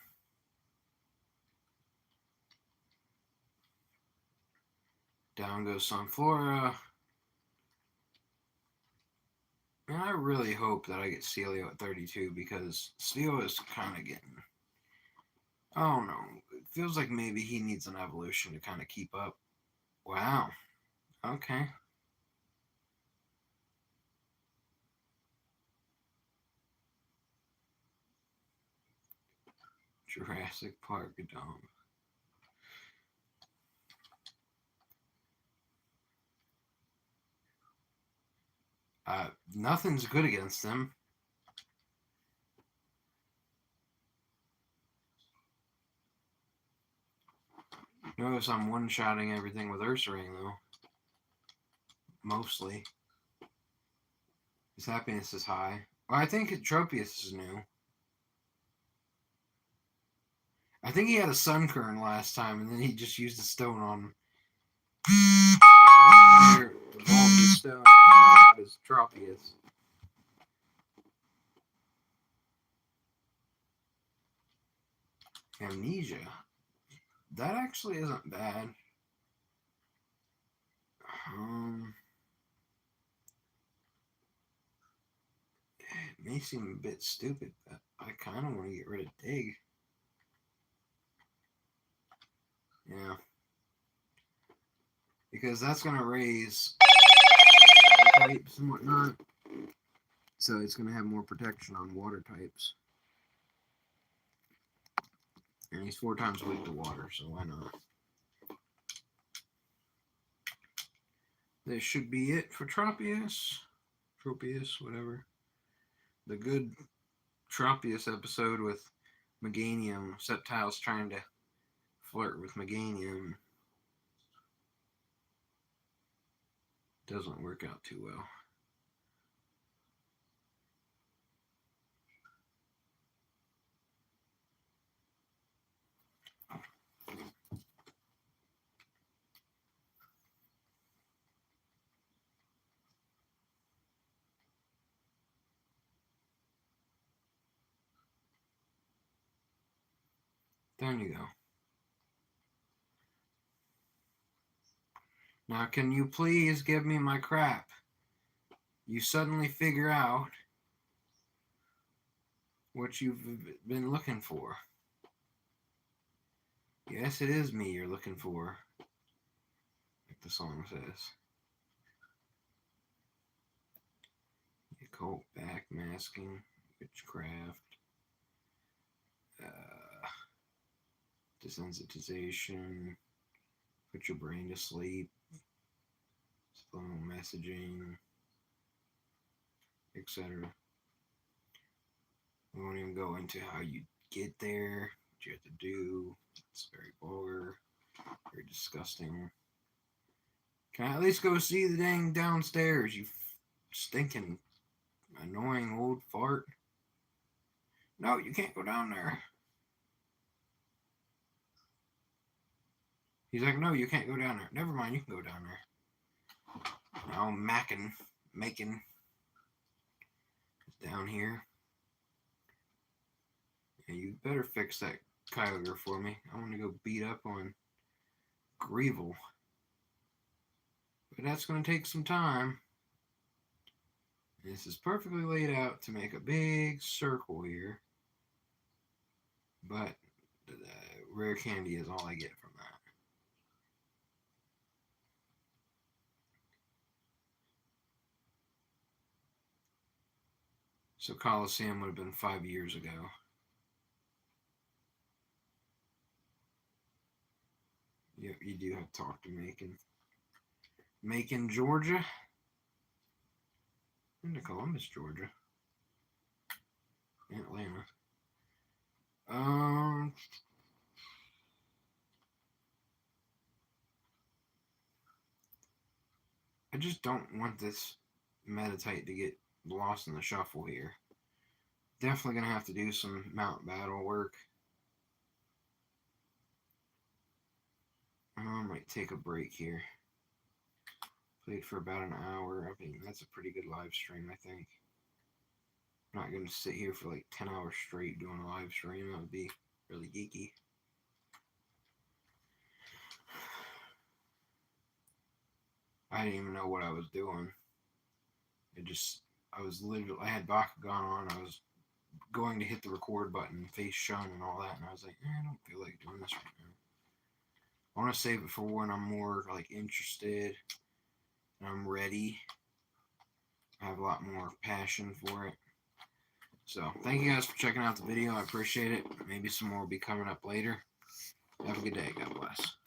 Down goes Sunflora. And I really hope that I get Celio at 32 because Celio is kind of getting... I don't know. It feels like maybe he needs an evolution to kind of keep up. Wow. Okay. Jurassic Park Dome. Nothing's good against them. Notice I'm one-shotting everything with Ursaring, though. Mostly. His happiness is high. Well, I think Tropius is new. I think he had a Sunkern last time, and then he just used a stone on him. Evolved his stone out his Tropius. Amnesia. That actually isn't bad. It may seem a bit stupid, but I kind of want to get rid of Dig. Yeah. Because that's going to raise types and whatnot. So it's going to have more protection on water types. And he's 4 times weak to water, so why not? This should be it for Tropius. Tropius, whatever. The good Tropius episode with Meganium. Sceptile's trying to flirt with Meganium. Doesn't work out too well. There you go. Now, can you please give me my crap? you suddenly figure out what you've been looking for. Yes, it is me you're looking for, like the song says. Occult backmasking, witchcraft, desensitization, put your brain to sleep, subliminal messaging, etc. We won't even go into how you get there, what you have to do. It's very vulgar, very disgusting. Can I at least go see the dang downstairs, you stinking, annoying old fart? No, you can't go down there. He's like, no, you can't go down there. Never mind, you can go down there. Now making down here. Yeah, you better fix that Kyogre for me. I want to go beat up on Greevil. But that's going to take some time. This is perfectly laid out to make a big circle here. But the rare candy is all I get from that. So Coliseum would have been 5 years ago. Yep, you do have to talk to Macon. Macon, Georgia. Into Columbus, Georgia. Atlanta. I just don't want this Meditite to get lost in the shuffle here. Definitely going to have to do some mount battle work. I might take a break here. Played for about an hour. I mean, that's a pretty good live stream, I think. I'm not going to sit here for like 10 hours straight doing a live stream. That would be really geeky. I didn't even know what I was doing. I had Bakugan on. I was going to hit the record button, face shun and all that, and I was like, I don't feel like doing this right now. I want to save it for when I'm more like interested and I'm ready. I have a lot more passion for it. So thank you guys for checking out the video. I appreciate it. Maybe some more will be coming up later. Have a good day. God bless.